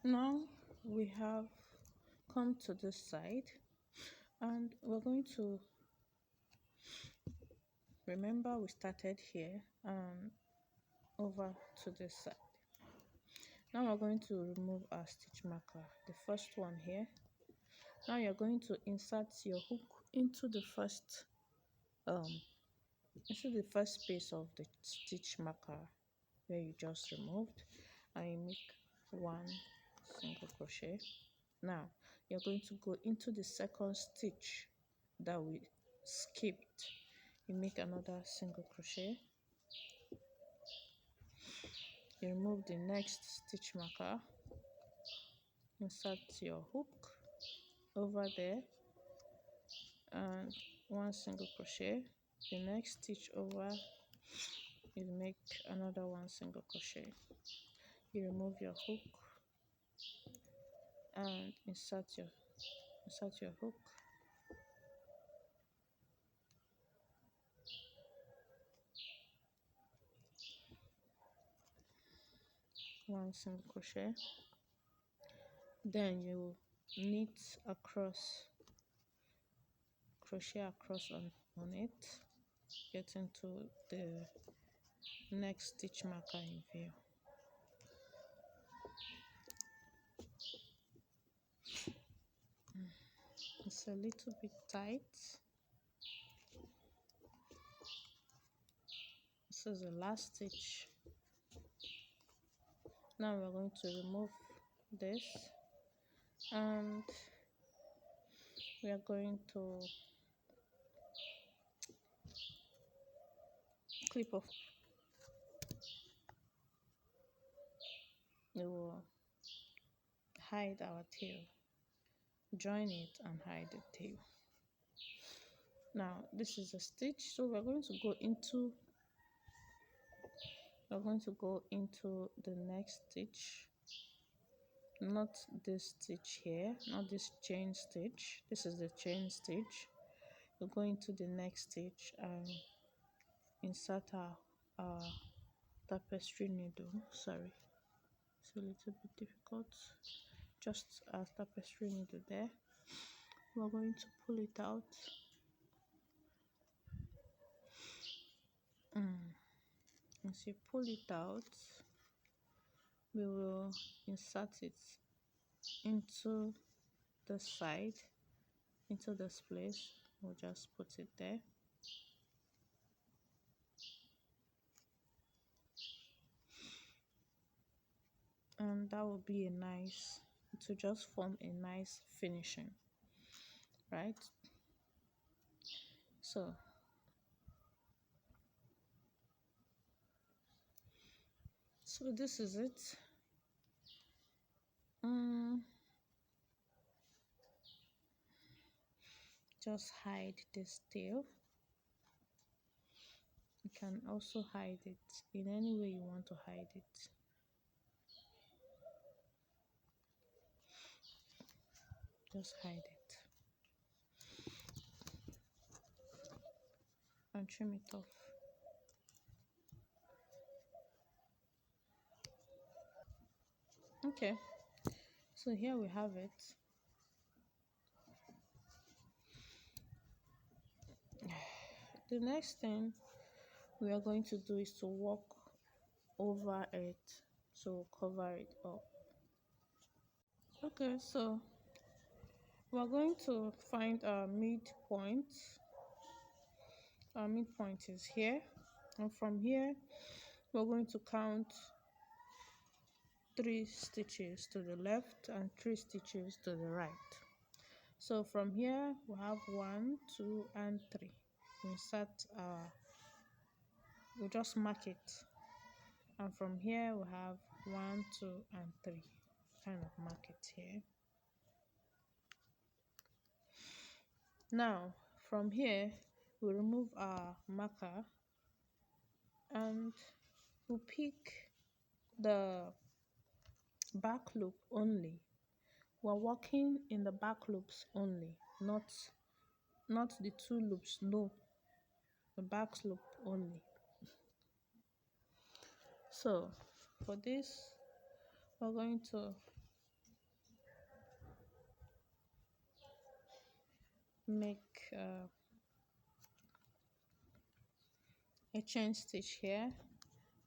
Now we have come to this side, and we're going to remember we started here and over to this side. Now we're going to remove our stitch marker, the first one here. Now you're going to insert your hook into the first space of the stitch marker where you just removed, and you make one single crochet. Now you're going to go into the second stitch that we skipped. You make another single crochet, you remove the next stitch marker, insert your hook over there, and one single crochet. The next stitch over, you make another one single crochet. You remove your hook and insert your hook, one single crochet. Then you knit across, crochet across on it, get into the next stitch marker in view. It's a little bit tight. This is the last stitch. Now we're going to remove this, and we are going to clip off. We will hide our tail, join it and hide the tail. Now this is a stitch, so we're going to go into the next stitch, not this stitch here, not this chain stitch. This is the chain stitch. We'll go into the next stitch and insert our tapestry needle. Sorry, it's a little bit difficult. Just a tapestry needle there. We're going to pull it out. As you pull it out, we will insert it into the side, into this place. We'll just put it there. And that will be a nice, to just form a nice finishing, right? So this is it. Just hide this tail. You can also hide it in any way you want to hide it. Just hide it and trim it off. Okay, so here we have it. The next thing we are going to do is to walk over it, so cover it up. Okay, so we're going to find our midpoint. Our midpoint is here, and from here we're going to count 3 stitches to the left and 3 stitches to the right. So from here we have 1, 2 and 3. We'll just mark it, and from here we have 1, 2 and 3. Kind of mark it here. Now from here we remove our marker and we'll pick the back loop only. We're working in the back loops only, not the 2 loops, no, the back loop only. So for this we're going to make a chain stitch here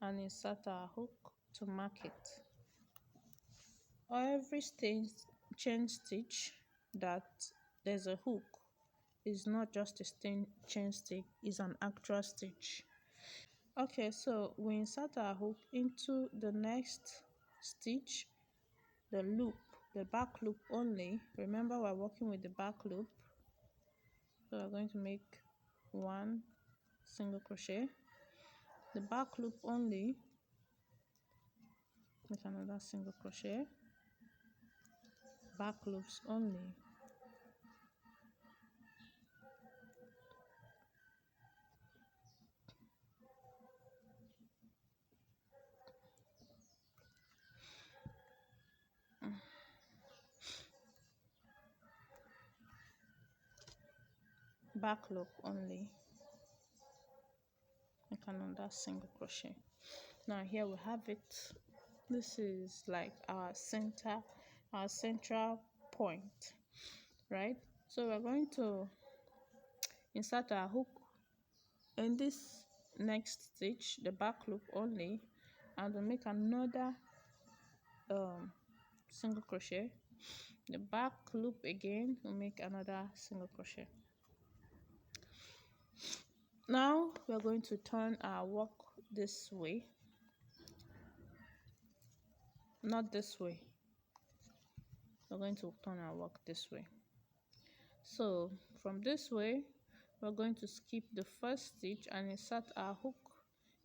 and insert our hook to mark it. Every chain stitch that there's a hook is not just a chain stitch, it's an actual stitch. Okay, so we insert our hook into the next stitch, the loop, the back loop only. Remember, we're working with the back loop, so we're going to make one single crochet, the back loop only, make another single crochet, back loops only, back loop only, make another single crochet. Now here we have it. This is like our central point, right? So we're going to insert our hook in this next stitch, the back loop only, and we'll make another single crochet, the back loop again, we'll make another single crochet. Now we're going to turn our work this way, not this way. We're going to turn our work this way. So from this way, we're going to skip the first stitch and insert our hook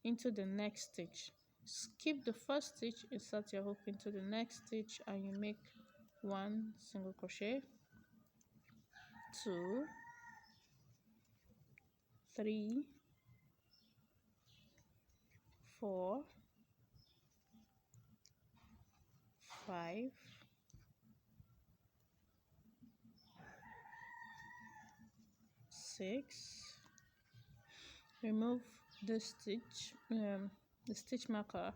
into the next stitch. Skip the first stitch, insert your hook into the next stitch, and you make one single crochet, 2, 3, 4, 5, 6. Remove the stitch, the stitch marker,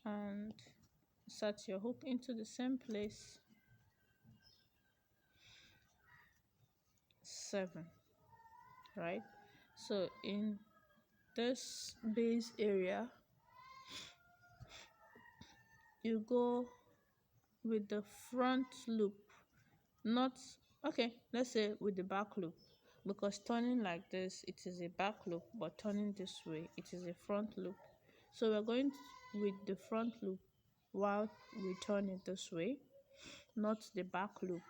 and insert your hook into the same place, 7, right? So in this base area, you go with the front loop, not, okay, let's say with the back loop, because turning like this, it is a back loop, but turning this way, it is a front loop. So we're going with the front loop while we turn it this way, not the back loop,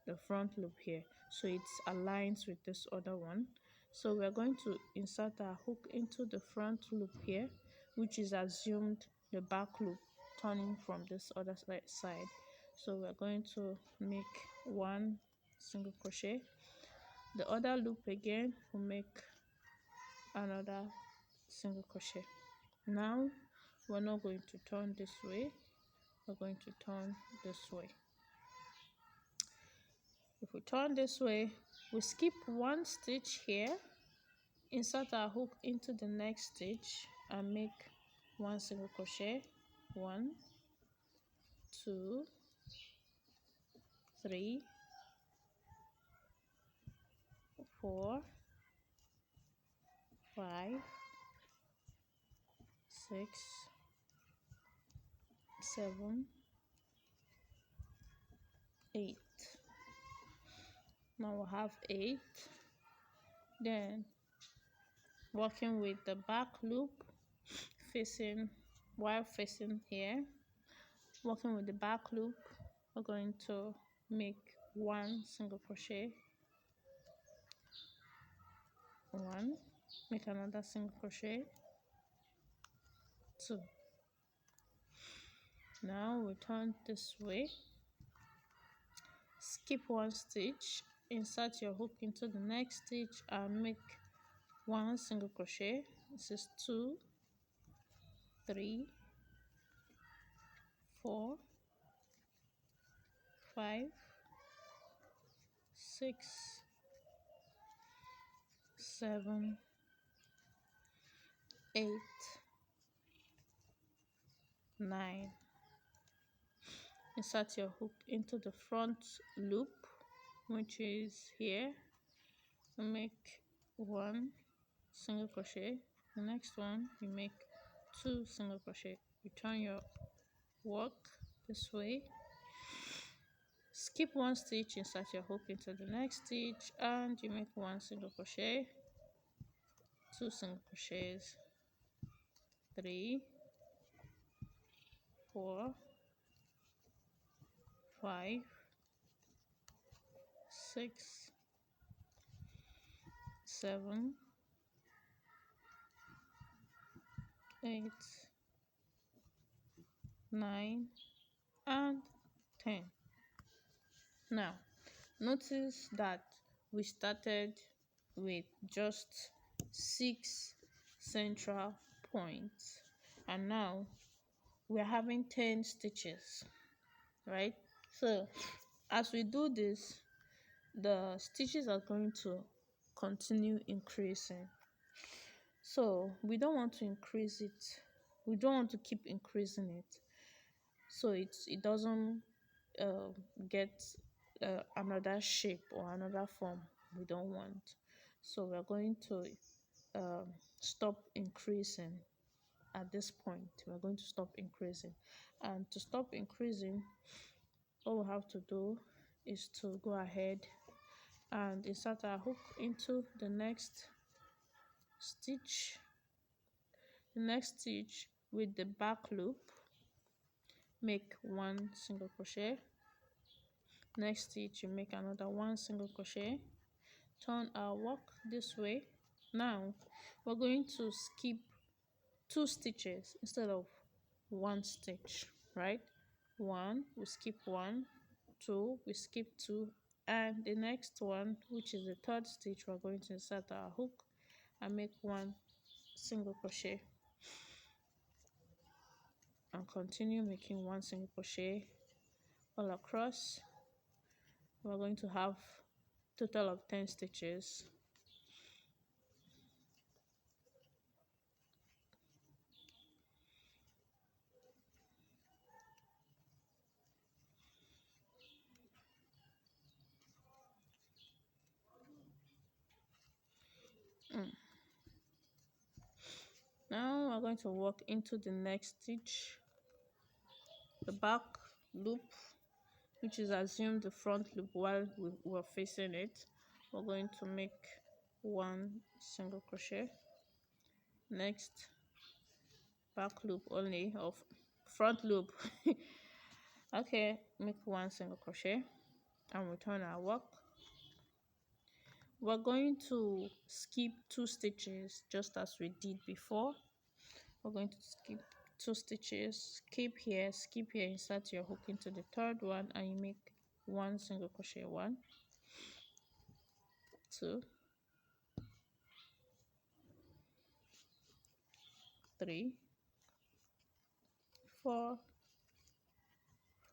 the front loop here, so it aligns with this other one. So we're going to insert our hook into the front loop here, which is assumed the back loop turning from this other side. So we're going to make one single crochet, the other loop again, we'll make another single crochet. Now we're not going to turn this way, we're going to turn this way. If we turn this way, we skip one stitch here, insert our hook into the next stitch and make one single crochet, 1, 2, 3, 4, 5, 6, 7, 8. Now we have 8. Then working with the back loop, while facing here, working with the back loop, we're going to make one single crochet, 1, make another single crochet, 2. Now we turn this way, skip one stitch, insert your hook into the next stitch and make one single crochet. This is 2, 3, 4, 5, 6, 7, 8, 9. Insert your hook into the front loop, which is here, you make 1 single crochet. The next one you make 2 single crochet. You turn your work this way, skip 1 stitch, insert your hook into the next stitch, and you make 1 single crochet, 2 single crochets, 3, 4, 5, 6, 7, 8, 9, and 10. Now notice that we started with just 6 central points, and now we're having 10 stitches, right? So as we do this, the stitches are going to continue increasing. So we don't want to increase it, we don't want to keep increasing it, so it doesn't get another shape or another form we don't want. So we're going to stop increasing. At this point we're going to stop increasing, and to stop increasing, all we have to do is to go ahead and insert our hook into the next stitch, with the back loop, make 1 single crochet. Next stitch you make another 1 single crochet, turn our work this way. Now we're going to skip 2 stitches instead of 1 stitch, right? 1, we skip 1, 2, we skip 2, and the next one, which is the 3rd stitch, we're going to insert our hook and make 1 single crochet, and continue making 1 single crochet all across. We're going to have total of 10 stitches. Now we're going to work into the next stitch, the back loop, which is assume the front loop while we were facing it. We're going to make 1 single crochet, next back loop only of front loop. Okay, make 1 single crochet and return our work. We're going to skip 2 stitches just as we did before. We're going to skip 2 stitches, skip here, insert your hook into the 3rd one, and you make 1 single crochet, 1, 2, 3, 4,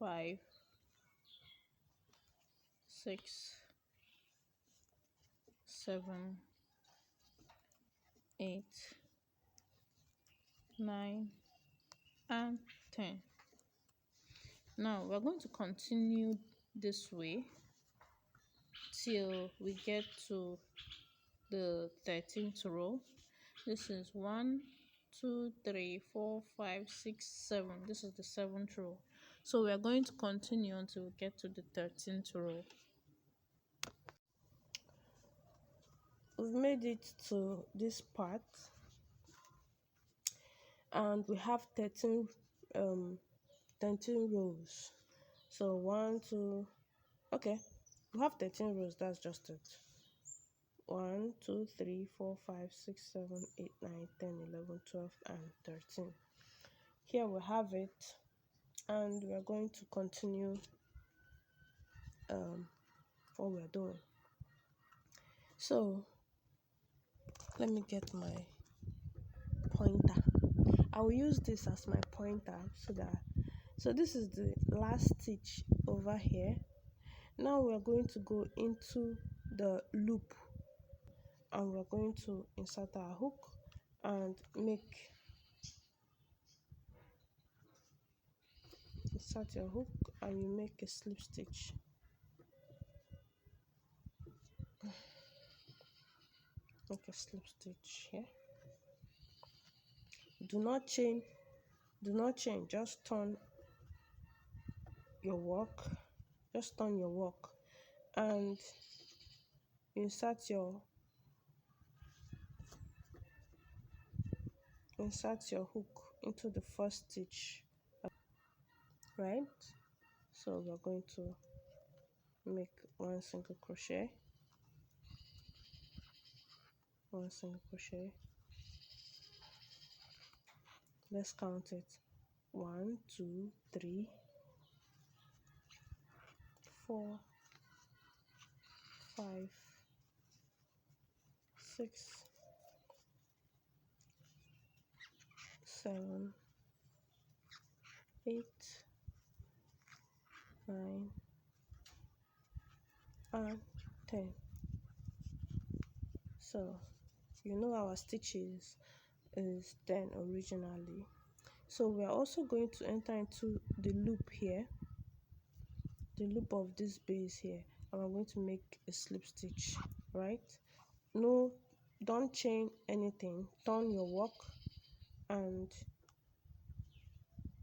5, 6, 7, 8, 9, and 10. Now we're going to continue this way till we get to the 13th row. This is 1, 2, 3, 4, 5, 6, 7. This is the 7th row. So we are going to continue until we get to the 13th row. We've made it to this part, and we have 13 rows. So 1, 2, okay, we have 13 rows, that's just it. 1, 2, 3, 4, 5, 6, 7, 8, 9, 10, 11, 12, and 13. Here we have it, and we are going to continue what we're doing. So let me get my pointer. I will use this as my pointer so this is the last stitch over here. Now we're going to go into the loop, and we're going to insert our hook and insert your hook, and you make a slip stitch. make a slip stitch here. Do not chain, just turn your work, and insert your hook into the first stitch, right? So we're going to make one single crochet, let's count it: 1 2 3 4 5 6 7 8 9 and 10. So you know our stitches is 10 originally. So we are also going to enter into the loop here, the loop of this base here, and I'm going to make a slip stitch, right? No, don't chain anything, turn your work, and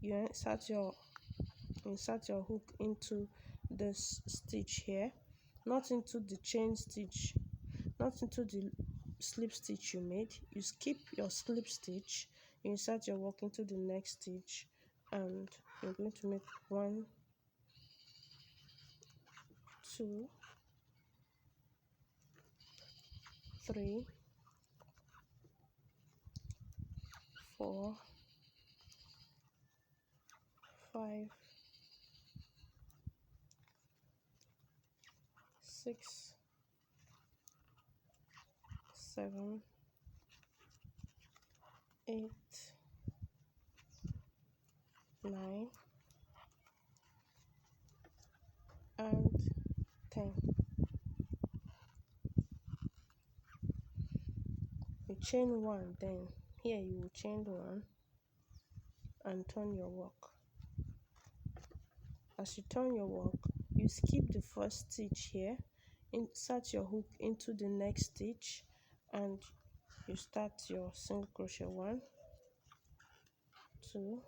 you insert your hook into this stitch here, not into the chain stitch, not into the slip stitch you made. You skip your slip stitch, you insert your work into the next stitch, and you're going to make 1 2 3 4 5 6 7 8 9 and 10. You chain 1, then here you will chain 1 and turn your work. As you turn your work, you skip the first stitch here, insert your hook into the next stitch, and you start your single crochet: 1 2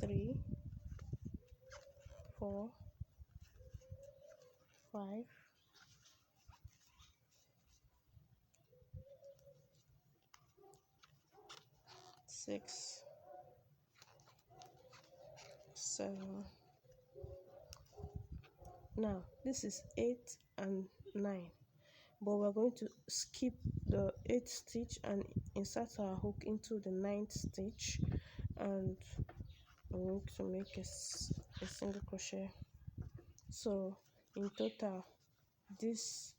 3 4 5 6 7. Now this is 8 and 9, but we're going to skip the 8th stitch and insert our hook into the 9th stitch, and we're going to make a single crochet. So in total, this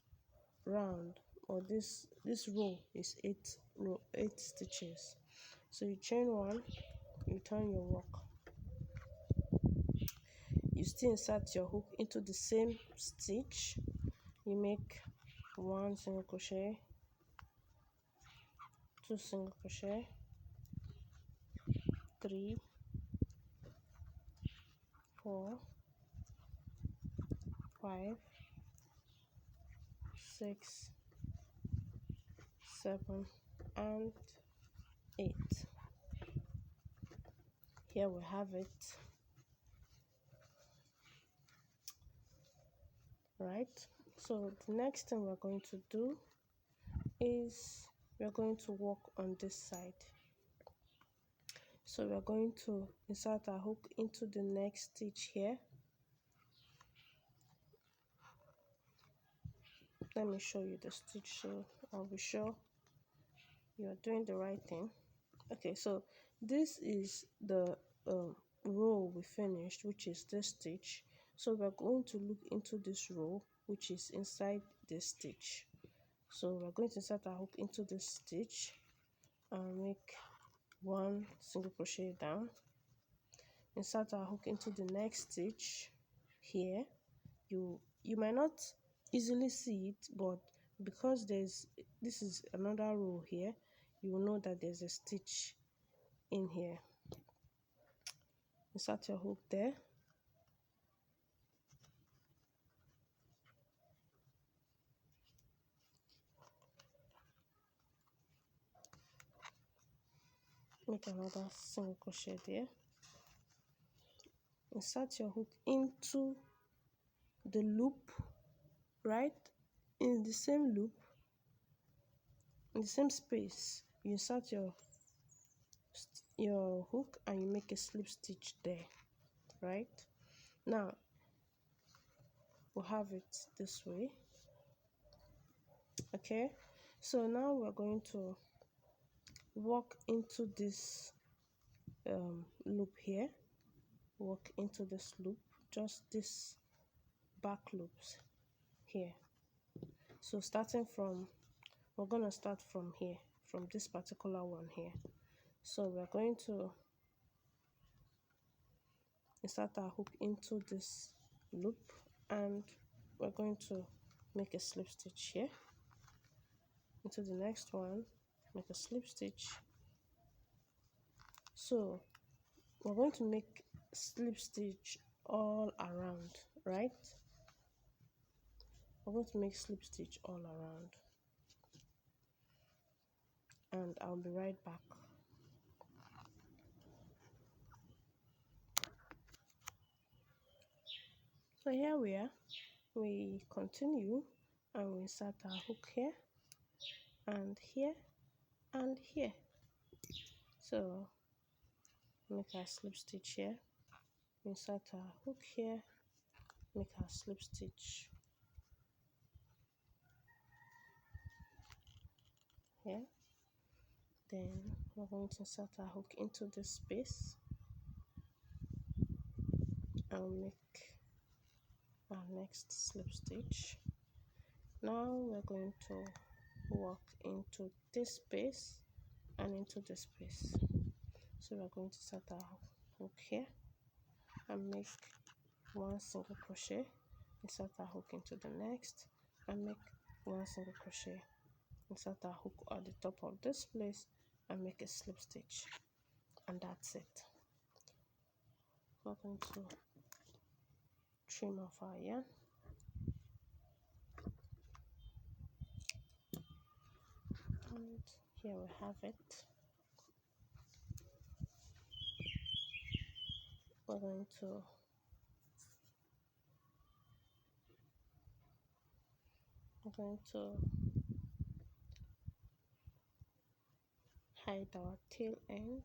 round, or this row, is 8 stitches. So you chain 1, you turn your work, you still insert your hook into the same stitch, you make 1 single crochet, 2 single crochet, 3 4 5 6 7 and 8. Here we have it, right? So the next thing we're going to do is we're going to work on this side. So we're going to insert our hook into the next stitch here. Let me show you the stitch so I'll be sure you're doing the right thing. Okay, so this is the row we finished, which is this stitch. So we're going to look into this row, which is inside this stitch. So we're going to insert our hook into this stitch and make 1 single crochet down, insert our hook into the next stitch here. You might not easily see it, but because this is another row here, you will know that there's a stitch in here. Insert your hook there, make another single crochet there, insert your hook into the loop, right in the same loop, in the same space. You insert your hook and you make a slip stitch there, right? Now we'll have it this way. Okay, so now we're going to walk into this loop here, walk into this loop, just this back loops here. So starting from, we're going to start from here, from this particular one here. So we're going to insert our hook into this loop and we're going to make a slip stitch here, into the next one, make a slip stitch. So we're going to make slip stitch all around, right? We're going to make slip stitch all around, and I'll be right back. So here we are, we continue and we insert our hook here and here and here. So make our slip stitch here, insert our hook here, make our slip stitch here. Then we're going to insert our hook into this space and make our next slip stitch. Now we're going to walk into this space and into this space. So we're going to insert our hook here and make one single crochet, insert our hook into the next and make one single crochet, insert our hook at the top of this place and make a slip stitch, and that's it. We're going to trim off our yarn. And here we have it. We're going to hide our tail end.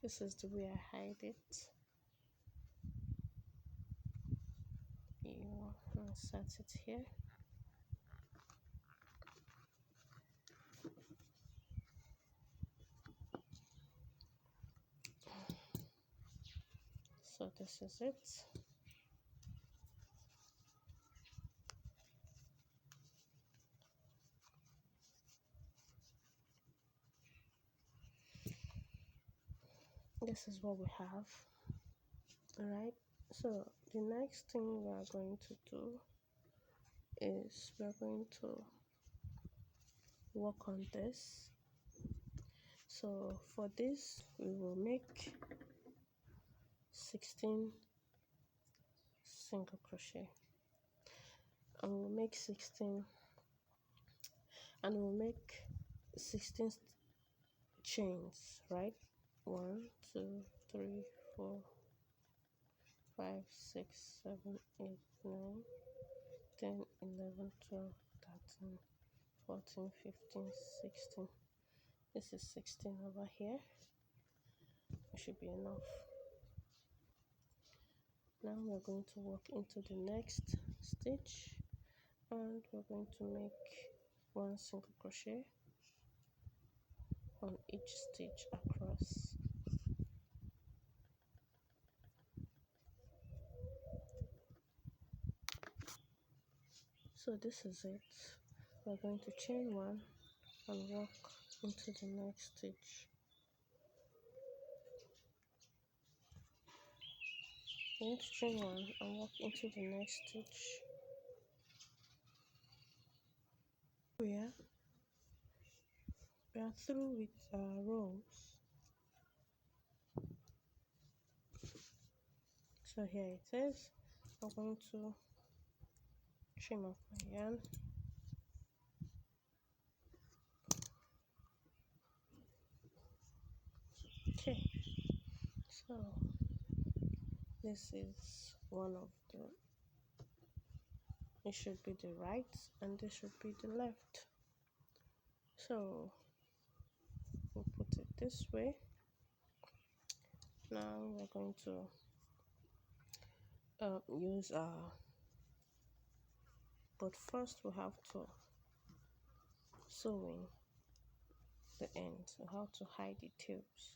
This is the way I hide it. You insert it here. So this is it. This is what we have. Alright, so the next thing we are going to do is we're going to work on this. So for this we will make 16 single crochet and we'll make 16 chains, right? 1 2 3 4 5 6 7 8 9 10 11 12 13 14 15 16. This is 16 over here. It should be enough. Now we're going to walk into the next stitch and we're going to make one single crochet on each stitch across. So this is it. We're going to chain one and walk into the next stitch. We're going to chain one and walk into the next stitch. We are through with our rows. So here it is. I'm going to trim off my yarn. Okay, so this is one of the, it should be the right and this should be the left. So we'll put it this way. Now we're going to use our, but first we have to sew in the ends. So how to hide the tails.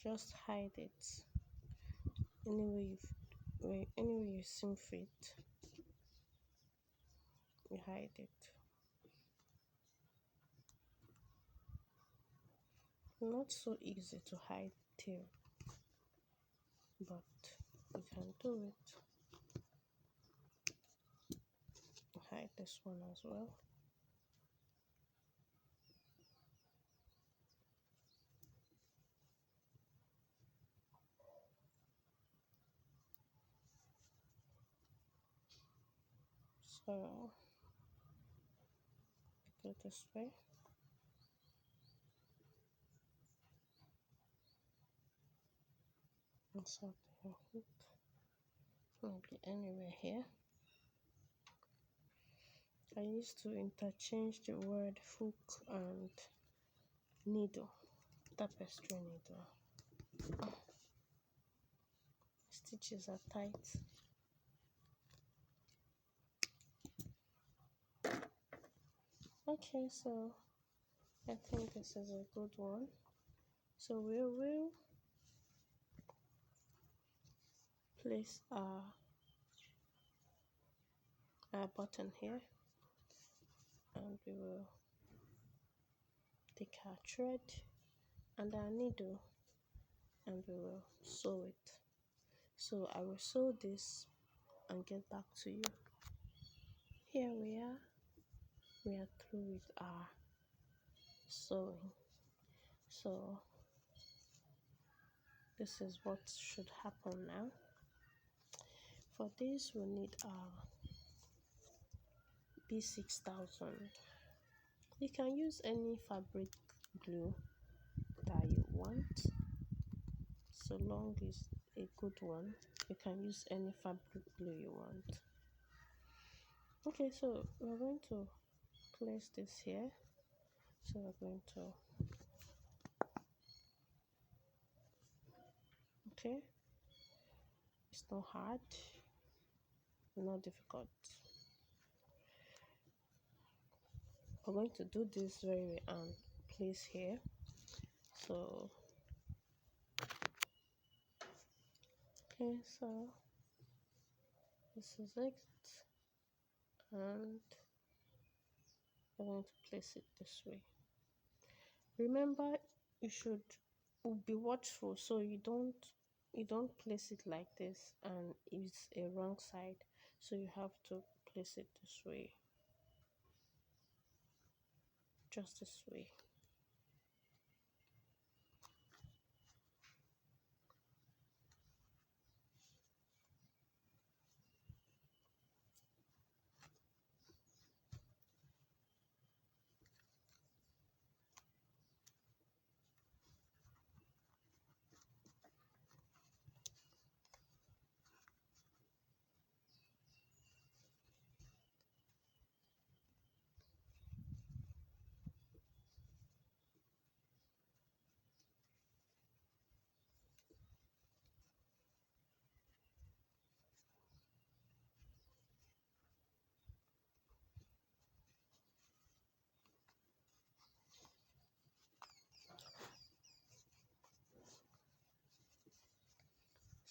Just hide it anyway you seem fit. You hide it. Not so easy to hide tail, but you can do it. Hide this one as well. So go this way. Insert your hook. Maybe anywhere here. I used to interchange the word hook and needle, tapestry needle. Stitches are tight. Okay, so I think this is a good one. So we will place our button here, and we will take our thread and our needle and we will sew it. So I will sew this and get back to you. Here we are through with our sewing. So this is what should happen now. For this we need our B6000. You can use any fabric glue that you want, so long as a good one. You can use any fabric glue you want. Okay, so we're going to place this here. So we're going to, okay, it's not hard, not difficult. We're going to do this very place here. So okay, so this is it, and I'm going to place it this way. Remember, you should be watchful so you don't place it like this and it's a wrong side, so you have to place it this way, just this way.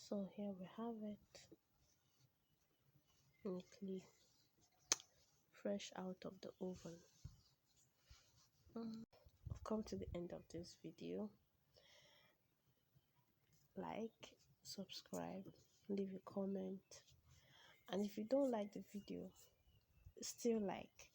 So here we have it, neatly fresh out of the oven. I've come to the end of this video. Like, subscribe, leave a comment, and if you don't like the video, still like.